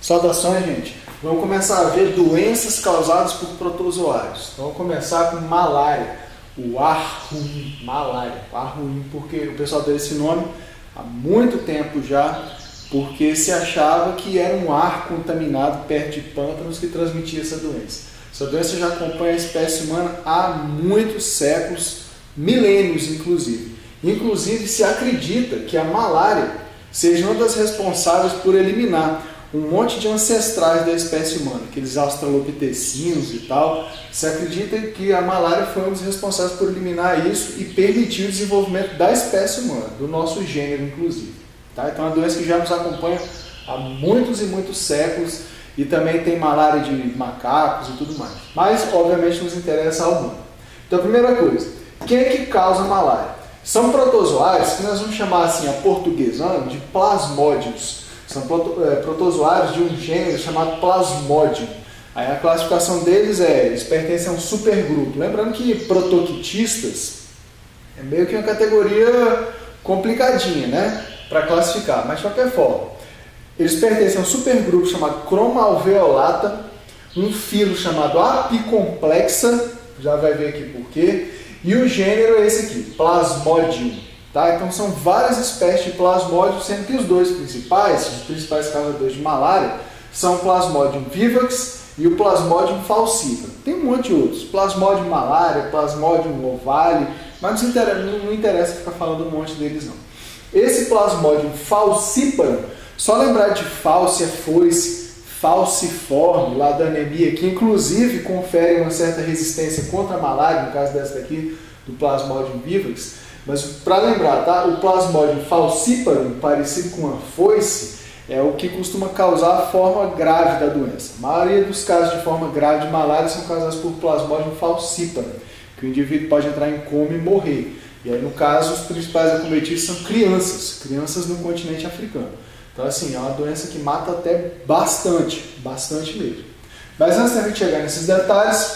Saudações, gente. Vamos começar a ver doenças causadas por protozoários. Então, vamos começar com malária, o ar ruim. Malária, o ar ruim, porque o pessoal deu esse nome há muito tempo já, porque se achava que era um ar contaminado perto de pântanos que transmitia essa doença. Essa doença já acompanha a espécie humana há muitos séculos, milênios inclusive. Inclusive se acredita que a malária seja uma das responsáveis por eliminar um monte de ancestrais da espécie humana, aqueles australopitecinos e tal. Se acredita que a malária foi um dos responsáveis por eliminar isso e permitir o desenvolvimento da espécie humana, do nosso gênero inclusive. Tá? Então é uma doença que já nos acompanha há muitos e muitos séculos e também tem malária de macacos e tudo mais. Mas obviamente nos interessa a humana. Então a primeira coisa, quem é que causa malária? São protozoários que nós vamos chamar assim, aportuguesando, de plasmódios. São protozoários de um gênero chamado Plasmodium. Aí a classificação deles eles pertencem a um supergrupo. Lembrando que protoquitistas é meio que uma categoria complicadinha, né, para classificar, mas de qualquer forma. Eles pertencem a um supergrupo chamado Chromalveolata, um filo chamado Apicomplexa, já vai ver aqui por quê, e o gênero é esse aqui, Plasmodium. Tá? Então são várias espécies de plasmódios, sendo que os principais causadores de malária, são o Plasmodium vivax e o Plasmodium falciparum. Tem um monte de outros, Plasmodium malária, Plasmodium ovale, mas não interessa ficar falando um monte deles não. Esse Plasmodium falciparum, só lembrar de falce é foice, falciforme, lá da anemia, que inclusive confere uma certa resistência contra a malária, no caso dessa daqui, do Plasmodium vivax. Mas para lembrar, tá? O Plasmodium falciparum, parecido com uma foice, é o que costuma causar a forma grave da doença. A maioria dos casos de forma grave de malária são causados por Plasmodium falciparum, que o indivíduo pode entrar em coma e morrer. E aí, no caso, os principais acometidos são crianças no continente africano. Então, assim, é uma doença que mata até bastante mesmo. Mas antes da gente chegar nesses detalhes,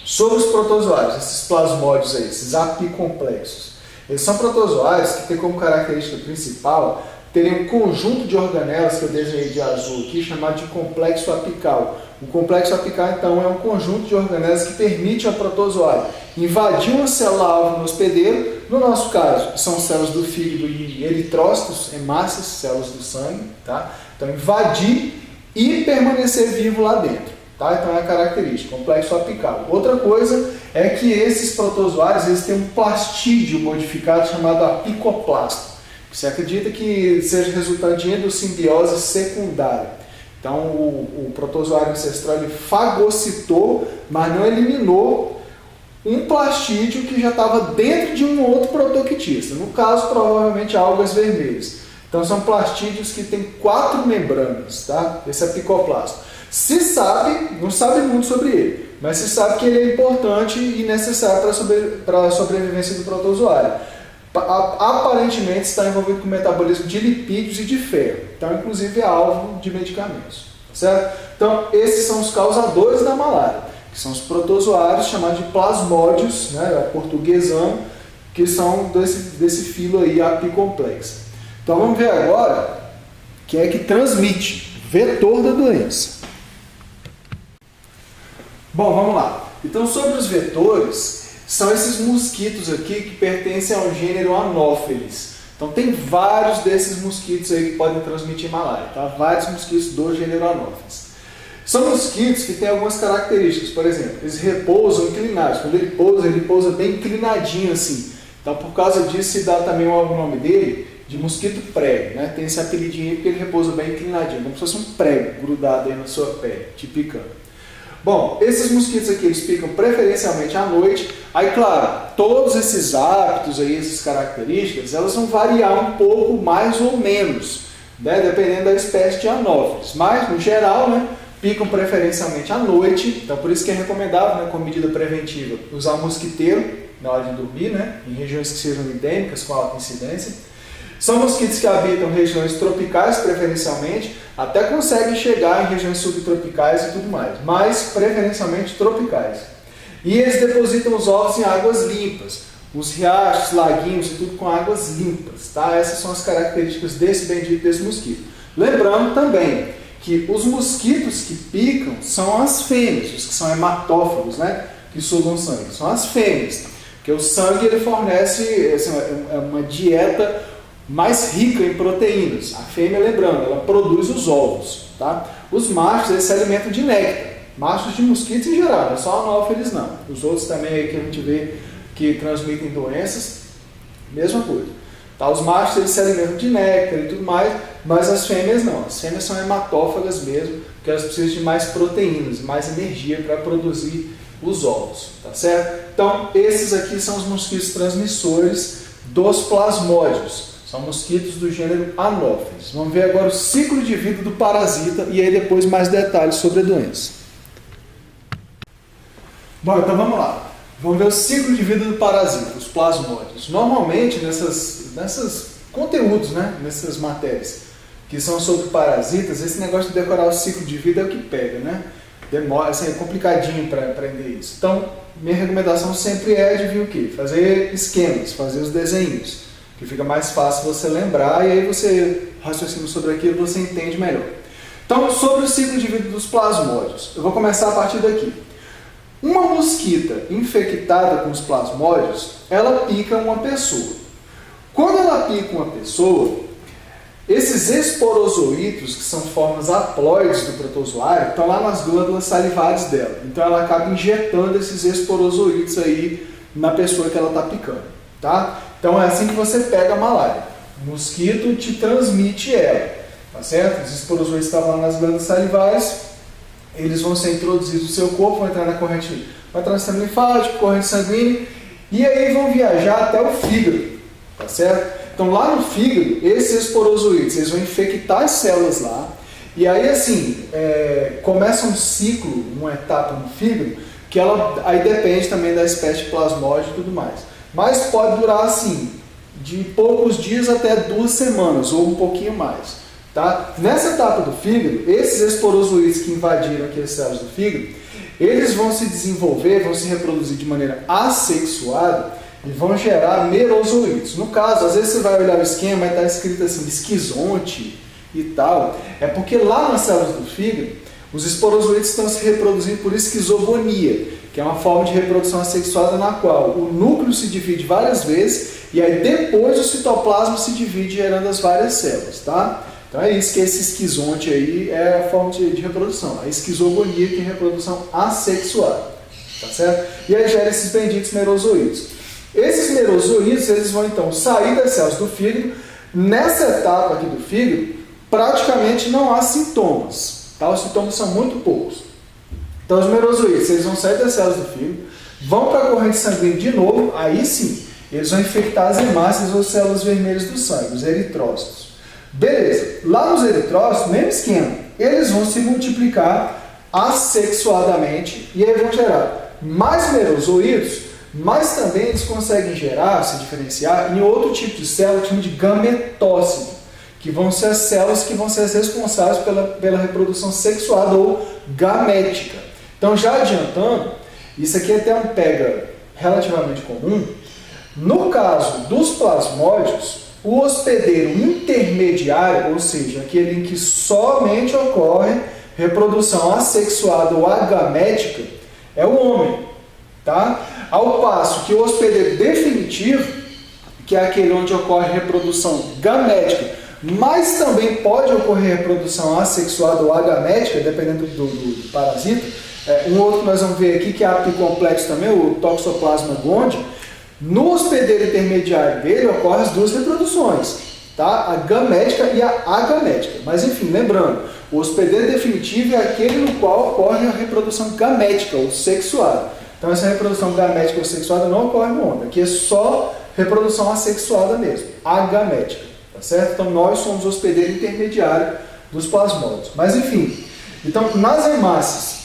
sobre os protozoários, esses plasmódios aí, esses apicomplexos. Eles são protozoários que têm como característica principal terem um conjunto de organelas que eu desenhei de azul aqui, chamado de complexo apical. O complexo apical, então, é um conjunto de organelas que permite ao protozoário invadir uma célula-alvo no hospedeiro. No nosso caso, são células do fígado e eritrócitos, hemácias, células do sangue. Tá? Então, invadir e permanecer vivo lá dentro. Tá? Então é a característica, complexo apical. Outra coisa é que esses protozoários eles têm um plastídeo modificado chamado apicoplasto. Você acredita que seja resultante de endossimbiose secundária. Então o protozoário ancestral ele fagocitou, mas não eliminou um plastídeo que já estava dentro de um outro protoquitista. No caso, provavelmente algas vermelhas. Então são plastídeos que têm 4 membranas, tá? Esse apicoplasto. Se sabe, não sabe muito sobre ele, mas se sabe que ele é importante e necessário para a sobrevivência do protozoário. Aparentemente está envolvido com o metabolismo de lipídios e de ferro, então inclusive é alvo de medicamentos, certo? Então esses são os causadores da malária, que são os protozoários chamados de plasmódios, né, portuguesão, que são desse filo aí apicomplexa. Então vamos ver agora quem é que transmite, vetor da doença. Bom, vamos lá. Então, sobre os vetores, são esses mosquitos aqui que pertencem ao gênero Anopheles. Então, tem vários desses mosquitos aí que podem transmitir malária, tá? Vários mosquitos do gênero Anopheles. São mosquitos que têm algumas características. Por exemplo, eles repousam inclinados. Quando ele pousa bem inclinadinho assim. Então, por causa disso, se dá também o nome dele de mosquito prego, né? Tem esse apelidinho aí porque ele repousa bem inclinadinho, como se fosse um prego grudado aí na sua pele, te picando. Bom, esses mosquitos aqui, eles picam preferencialmente à noite. Aí, claro, todos esses hábitos aí, essas características, elas vão variar um pouco mais ou menos, né, dependendo da espécie de Anopheles. Mas, no geral, né, picam preferencialmente à noite. Então, por isso que é recomendável, né, como medida preventiva, usar mosquiteiro na hora de dormir, né, em regiões que sejam endêmicas, com alta incidência. São mosquitos que habitam regiões tropicais, preferencialmente, até conseguem chegar em regiões subtropicais e tudo mais, mas preferencialmente tropicais. E eles depositam os ovos em águas limpas, os riachos, laguinhos e tudo com águas limpas. Tá? Essas são as características desse bendito desse mosquito. Lembrando também que os mosquitos que picam são as fêmeas, os que são hematófagos, né? Que sugam sangue, são as fêmeas. Porque o sangue ele fornece assim, uma dieta mais rica em proteínas. A fêmea, lembrando, ela produz os ovos. Tá? Os machos eles se alimentam de néctar. Machos de mosquitos em geral, não é só anófeles não. Os outros também aí que a gente vê que transmitem doenças, mesma coisa. Tá? Os machos eles se alimentam de néctar e tudo mais, mas as fêmeas não. As fêmeas são hematófagas mesmo, porque elas precisam de mais proteínas, mais energia para produzir os ovos, tá certo? Então, esses aqui são os mosquitos transmissores dos plasmódios. São mosquitos do gênero Anopheles. Vamos ver agora o ciclo de vida do parasita e aí depois mais detalhes sobre a doença. Bom, então vamos lá. Vamos ver o ciclo de vida do parasita, os plasmódios. Normalmente, nesses conteúdos, né, nessas matérias que são sobre parasitas, esse negócio de decorar o ciclo de vida é o que pega, né? Demora, assim, é complicadinho para aprender isso. Então, minha recomendação sempre é de vir o quê? Fazer esquemas, fazer os desenhos, que fica mais fácil você lembrar e aí você raciocina sobre aquilo e você entende melhor. Então, sobre o ciclo de vida dos plasmódios, eu vou começar a partir daqui. Uma mosquita infectada com os plasmódios, ela pica uma pessoa. Quando ela pica uma pessoa, esses esporozoítos, que são formas haploides do protozoário, estão lá nas glândulas salivares dela. Então ela acaba injetando esses esporozoítos aí na pessoa que ela está picando. Tá? Então é assim que você pega a malária. O mosquito te transmite ela. Tá certo? Os esporozoítos estão lá nas glândulas salivares, eles vão ser introduzidos no seu corpo, vão entrar na corrente, vai entrar no sistema linfático, corrente sanguínea, e aí vão viajar até o fígado. Tá certo? Então lá no fígado, esses esporozoítos, eles vão infectar as células lá, e aí assim, começa um ciclo, uma etapa no fígado, que ela aí depende também da espécie de plasmódio e tudo mais. Mas pode durar assim, de poucos dias até 2 semanas, ou um pouquinho mais. Tá? Nessa etapa do fígado, esses esporozoítos que invadiram aqui as células do fígado, eles vão se desenvolver, vão se reproduzir de maneira assexuada, e vão gerar merozoítos. No caso, às vezes você vai olhar o esquema e está escrito assim, esquizonte e tal. É porque lá nas células do fígado, os esporozoítos estão se reproduzindo por esquizogonia, que é uma forma de reprodução assexuada na qual o núcleo se divide várias vezes e aí depois o citoplasma se divide gerando as várias células. Tá? Então é isso que esse esquizonte aí é a forma de reprodução. A esquizogonia, que é a reprodução assexuada. Tá certo? E aí gera esses benditos merozoítos. Esses merozoítos, eles vão então sair das células do fígado. Nessa etapa aqui do fígado, praticamente não há sintomas. Tá? Os sintomas são muito poucos. Então os merozoítos, eles vão sair das células do fígado, vão para a corrente sanguínea de novo, aí sim, eles vão infectar as hemácias ou células vermelhas do sangue, os eritrócitos. Beleza, lá nos eritrócitos, mesmo esquema, eles vão se multiplicar assexuadamente e aí vão gerar mais merozoítos, mas também eles conseguem gerar, se diferenciar, em outro tipo de célula que chama de gametócito, que vão ser as células que vão ser as responsáveis pela reprodução sexuada ou gamética. Então, já adiantando, isso aqui é até um pega relativamente comum. No caso dos plasmódios, o hospedeiro intermediário, ou seja, aquele em que somente ocorre reprodução assexuada ou agamética, é o homem. Tá? Ao passo que o hospedeiro definitivo, que é aquele onde ocorre reprodução gamética, mas também pode ocorrer reprodução assexuada ou agamética, dependendo do parasita. Um outro que nós vamos ver aqui, que é apicomplexo também, o Toxoplasma gondii. No hospedeiro intermediário dele ocorrem as duas reproduções, tá? A gamética e a agamética. Mas enfim, lembrando, o hospedeiro definitivo é aquele no qual ocorre a reprodução gamética ou sexuada. Então essa reprodução gamética ou sexuada não ocorre no homem, aqui é só reprodução assexuada mesmo, agamética, tá certo? Então nós somos o hospedeiro intermediário dos plasmódios. Mas enfim, então nas hemácias,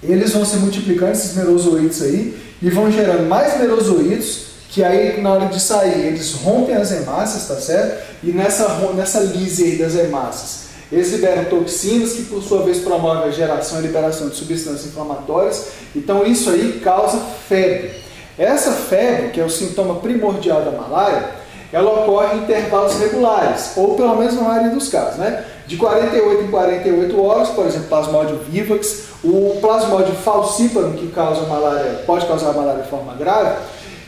eles vão se multiplicando, esses merozoítos aí, e vão gerando mais merozoítos, que aí na hora de sair eles rompem as hemácias, tá certo? E nessa lise aí das hemácias, eles liberam toxinas que, por sua vez, promovem a geração e liberação de substâncias inflamatórias. Então, isso aí causa febre. Essa febre, que é o sintoma primordial da malária, ela ocorre em intervalos regulares, ou pelo menos na maioria dos casos, né? De 48 em 48 horas, por exemplo, Plasmodium vivax, o Plasmodium falciparum, que causa malária, pode causar malária de forma grave,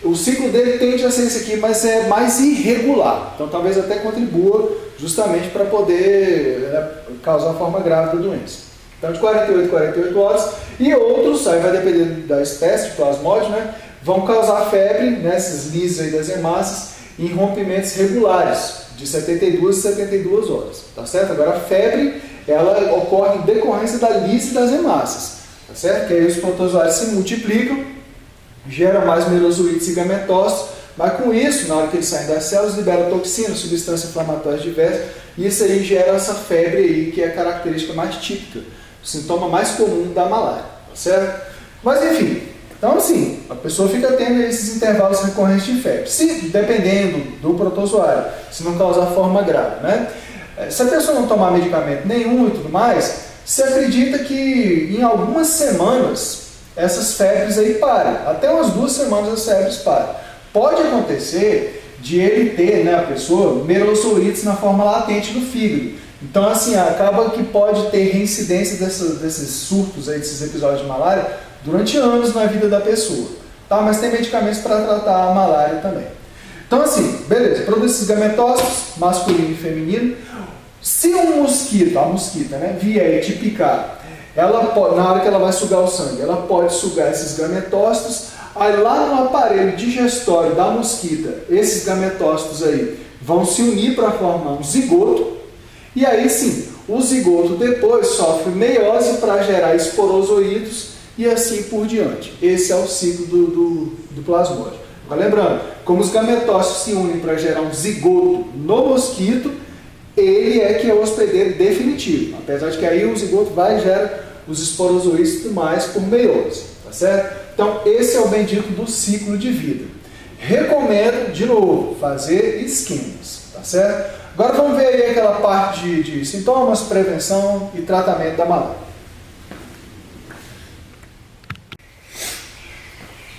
o ciclo dele tende a ser esse aqui, mas é mais irregular. Então talvez até contribua justamente para poder, né, causar a forma grave da doença. Então de 48 em 48 horas, e outros, aí vai depender da espécie de Plasmodium, né, vão causar febre, né, esses lises aí das hemácias, em rompimentos regulares, de 72 a 72 horas, tá certo? Agora a febre, ela ocorre em decorrência da lise das hemácias, tá certo? Que aí os protozoários se multiplicam, geram mais merozoítes e gametócitos, mas com isso, na hora que eles saem das células, liberam toxinas, substâncias inflamatórias diversas, e isso aí gera essa febre aí, que é a característica mais típica, o sintoma mais comum da malária, tá certo? Mas enfim, então assim, a pessoa fica tendo esses intervalos recorrentes de febre, se, dependendo do protozoário, se não causar forma grave, né? Se a pessoa não tomar medicamento nenhum e tudo mais, se acredita que em algumas semanas essas febres aí parem, até umas 2 semanas as febres param. Pode acontecer de ele ter, né, a pessoa, merozoítes na forma latente do fígado. Então assim, acaba que pode ter reincidência desses surtos aí, desses episódios de malária, durante anos na vida da pessoa, tá? Mas tem medicamentos para tratar a malária também. Então assim, beleza, produz esses gametócitos, masculino e feminino. Se um mosquito, a mosquita, né, vier e te picar, ela pode, na hora que ela vai sugar o sangue, ela pode sugar esses gametócitos, aí lá no aparelho digestório da mosquita, esses gametócitos aí vão se unir para formar um zigoto, e aí sim, o zigoto depois sofre meiose para gerar esporozoítos, e assim por diante. Esse é o ciclo do plasmódio. Agora lembrando, como os gametócitos se unem para gerar um zigoto no mosquito, ele é que é o hospedeiro definitivo. Apesar de que aí o zigoto vai e gera os esporozoítos e tudo mais por meiose, tá certo? Então esse é o bendito do ciclo de vida. Recomendo, de novo, fazer esquemas, tá certo? Agora vamos ver aí aquela parte de sintomas, prevenção e tratamento da malária.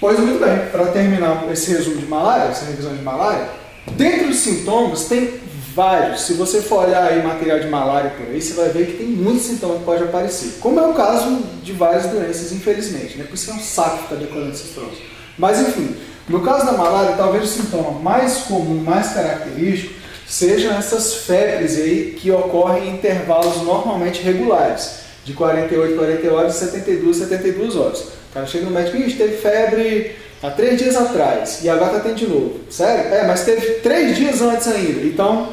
Pois muito bem, para terminar esse resumo de malária, essa revisão de malária, dentre os sintomas tem vários. Se você for olhar aí material de malária por aí, você vai ver que tem muitos sintomas que podem aparecer. Como é o caso de várias doenças, infelizmente, né? Por isso é um saco ficar decorando esses troços. Mas enfim, no caso da malária, talvez o sintoma mais comum, mais característico, sejam essas febres aí que ocorrem em intervalos normalmente regulares, de 48 horas e 72 horas. O cara chega no médico e teve febre há 3 dias atrás e agora está tendo de novo. Sério? Mas teve 3 dias antes ainda. Então,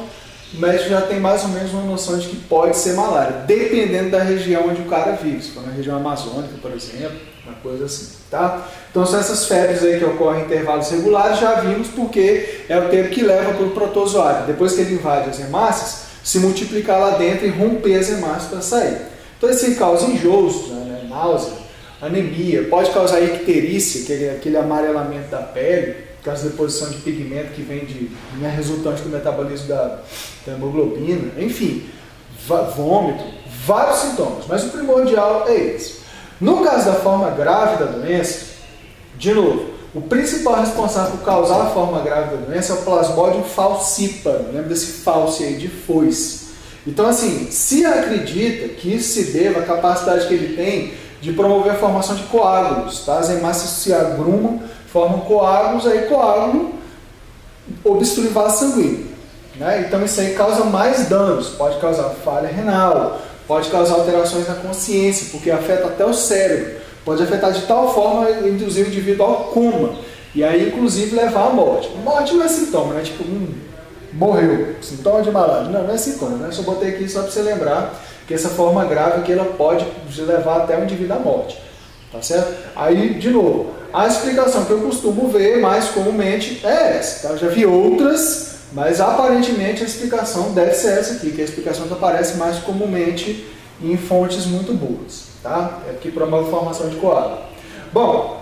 o médico já tem mais ou menos uma noção de que pode ser malária, dependendo da região onde o cara vive. Se for na região amazônica, por exemplo, uma coisa assim, tá? Então, são essas febres aí que ocorrem em intervalos regulares, já vimos porque é o tempo que leva para o protozoário, depois que ele invade as hemácias, se multiplicar lá dentro e romper as hemácias para sair. Então, isso causa enjoos, né, náusea, anemia, pode causar icterícia, que é aquele amarelamento da pele, por causa da deposição de pigmento que vem resultante do metabolismo da hemoglobina, enfim, vômito, vários sintomas, mas o primordial é esse. No caso da forma grave da doença, de novo, o principal responsável por causar a forma grave da doença é o Plasmodium falciparum, lembra desse falci aí de foice. Então assim, se acredita que isso se deva à capacidade que ele tem de promover a formação de coágulos, tá? As hemácias se agrumam, formam coágulos, aí coágulo obstrui vaso sanguíneo, né? Então isso aí causa mais danos, pode causar falha renal, pode causar alterações na consciência, porque afeta até o cérebro, pode afetar de tal forma induzir o indivíduo ao coma, e aí inclusive levar à morte. Morte não é sintoma, né? Tipo, morreu, sintoma de malária. Não é sintoma, né? Só botei aqui só para você lembrar que essa forma grave que ela pode levar até o indivíduo à morte, tá certo? Aí, de novo, a explicação que eu costumo ver mais comumente é essa, tá? Eu já vi outras, mas aparentemente a explicação deve ser essa aqui, que é a explicação que aparece mais comumente em fontes muito boas, tá? É que promove a formação de coágulo. Bom,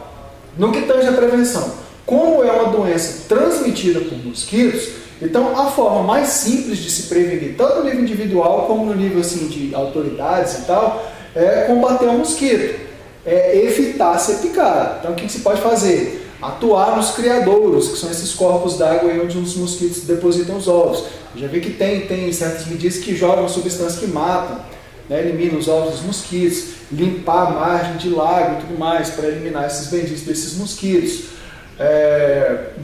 no que tange a prevenção, como é uma doença transmitida por mosquitos, então a forma mais simples de se prevenir, tanto no nível individual como no nível assim, de autoridades e tal, é combater o mosquito, é evitar ser picado. Então o que se pode fazer? Atuar nos criadouros, que são esses corpos d'água onde os mosquitos depositam os ovos. Já vi que tem certas medidas que jogam substâncias que matam, né, eliminam os ovos dos mosquitos, limpar a margem de lago e tudo mais para eliminar esses benditos desses mosquitos.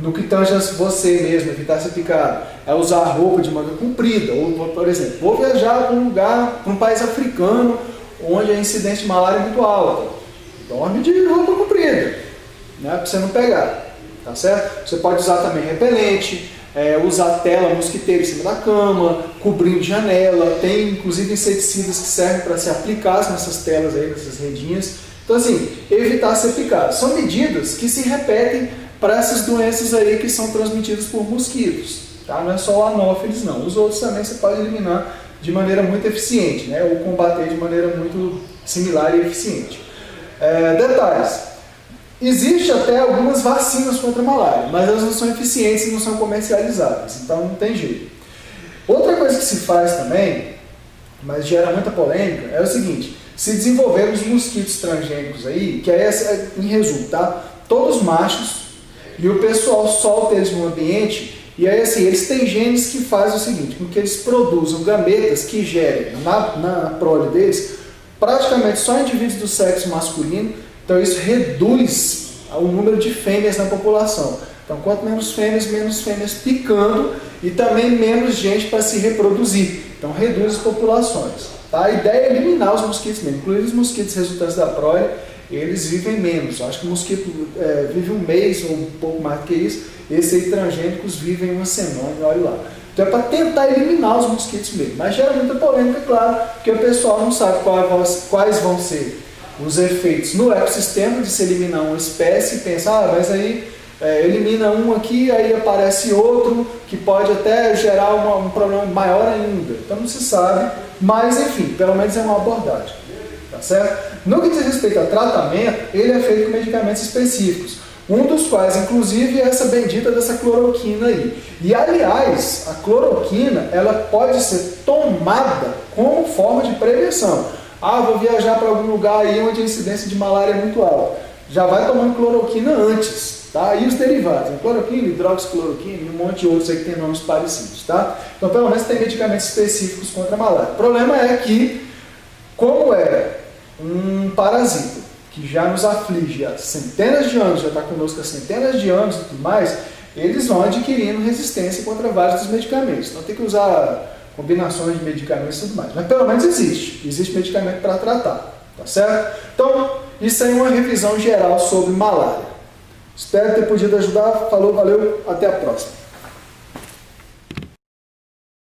No que tange a você mesmo, evitar ser picado, é usar roupa de manga comprida, ou, por exemplo, vou viajar para um lugar, para um país africano, onde a incidência de malária é muito alta, dorme de roupa comprida, né, para você não pegar, tá certo? Você pode usar também repelente, usar tela mosquiteira em cima da cama, cobrindo janela, tem inclusive inseticidas que servem para se aplicar nessas telas aí, nessas redinhas. Então assim, evitar ser picado. São medidas que se repetem para essas doenças aí que são transmitidas por mosquitos, tá? Não é só o anófeles não, os outros também você pode eliminar de maneira muito eficiente, né? Ou combater de maneira muito similar e eficiente. Detalhes, existe até algumas vacinas contra a malária, mas elas não são eficientes e não são comercializáveis, então não tem jeito. Outra coisa que se faz também, mas gera muita polêmica, é o seguinte: se desenvolveram os mosquitos transgênicos aí, que é em resumo, tá? Todos machos, e o pessoal solta eles no ambiente, e aí assim, eles têm genes que fazem o seguinte, com que eles produzam gametas que gerem na prole deles, praticamente só indivíduos do sexo masculino, então isso reduz o número de fêmeas na população. Então quanto menos fêmeas picando, e também menos gente para se reproduzir, então reduz as populações. Tá? A ideia é eliminar os mosquitos mesmo, inclusive os mosquitos resultantes da prole, eles vivem menos. Eu acho que o mosquito vive um mês ou um pouco mais do que isso. Esses aí transgênicos vivem uma semana, olha lá. Então é para tentar eliminar os mosquitos mesmo. Mas gera muita polêmica, claro, porque o pessoal não sabe quais vão ser os efeitos no ecossistema de se eliminar uma espécie e pensa, mas aí elimina um aqui, aí aparece outro, que pode até gerar um problema maior ainda. Então não se sabe, mas enfim, pelo menos é uma abordagem. Tá certo? No que diz respeito a tratamento, ele é feito com medicamentos específicos, um dos quais, inclusive, é essa bendita dessa cloroquina aí. E, aliás, a cloroquina, ela pode ser tomada como forma de prevenção. Vou viajar para algum lugar aí onde a incidência de malária é muito alta. Já vai tomando cloroquina antes, tá? E os derivados, né? Cloroquina, hidroxicloroquina e um monte de outros aí que tem nomes parecidos, tá? Então, pelo menos tem medicamentos específicos contra a malária. O problema é que, como é um parasita que já nos aflige há centenas de anos, já está conosco há centenas de anos e tudo mais, eles vão adquirindo resistência contra vários dos medicamentos. Então tem que usar combinações de medicamentos e tudo mais. Mas pelo menos existe medicamento para tratar, tá certo? Então, isso aí é uma revisão geral sobre malária. Espero ter podido ajudar. Falou, valeu, até a próxima.